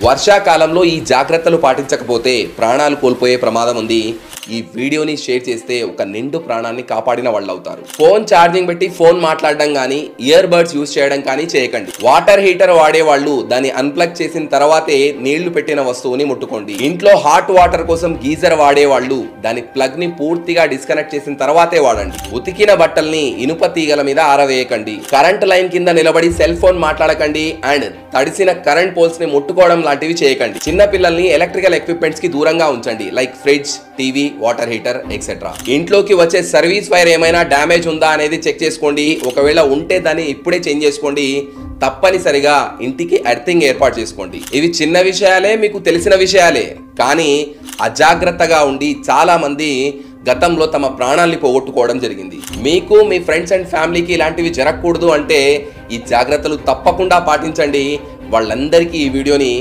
వర్షాకాలంలో ఈ జాగ్రత్తలు పాటించకపోతే ప్రాణాలు కోల్పోయే ప్రమాదం ఉంది. ఈ వీడియోని షేర్ చేస్తే ఒక నిండు ప్రాణాన్ని కాపాడిన వాళ్ళు అవుతారు. ఫోన్ ఛార్జింగ్ పెట్టి ఫోన్ మాట్లాడడం కానీ ఇయర్ బడ్స్ యూజ్ చేయడం కానీ చేయకండి. వాటర్ హీటర్ వాడే వాళ్ళు దాన్ని అన్ప్లగ్ చేసిన తర్వాతే నీళ్లు పెట్టిన వస్తువుని ముట్టుకోండి. ఇంట్లో హాట్ వాటర్ కోసం గీజర్ వాడే వాళ్ళు దాని ప్లగ్ ని పూర్తిగా డిస్కనెక్ట్ చేసిన తర్వాతే వాడండి. ఉతికిన బట్టల్ని ఇనుప తీగల మీద ఆరవేయకండి. కరెంట్ లైన్ కింద నిలబడి సెల్ ఫోన్ మాట్లాడకండి అండ్ తడిసిన కరెంట్ పోల్స్ ని ముట్టుకోవడం లాంటివి చేయకండి. చిన్న పిల్లల్ని ఎలక్ట్రికల్ ఎక్విప్మెంట్స్ కి దూరంగా ఉంచండి. Like fridge, TV, water heater etcetera. ఇంట్లోకి వచ్చే సర్వీస్ వైర్ ఏమైనా డ్యామేజ్ ఉందా అనేది చెక్ చేసుకోండి. ఒకవేళ ఉంటే దాన్ని ఇప్పుడే చేంజ్ చేసుకోండి. తప్పనిసరిగా ఇంటికి ఎర్తింగ్ ఏర్పాటు చేసుకోండి. ఇవి చిన్న విషయాలే, మీకు తెలిసిన విషయాలే, కానీ అజాగ్రత్తగా ఉండి చాలా మంది గతంలో తమ ప్రాణాల్ని పోగొట్టుకోవడం జరిగింది. మీకు మీ ఫ్రెండ్స్ అండ్ ఫ్యామిలీకి ఇలాంటివి జరగకూడదు అంటే ఈ జాగ్రత్తలు తప్పకుండా పాటించండి. వాళ్ళందరికీ ఈ వీడియోని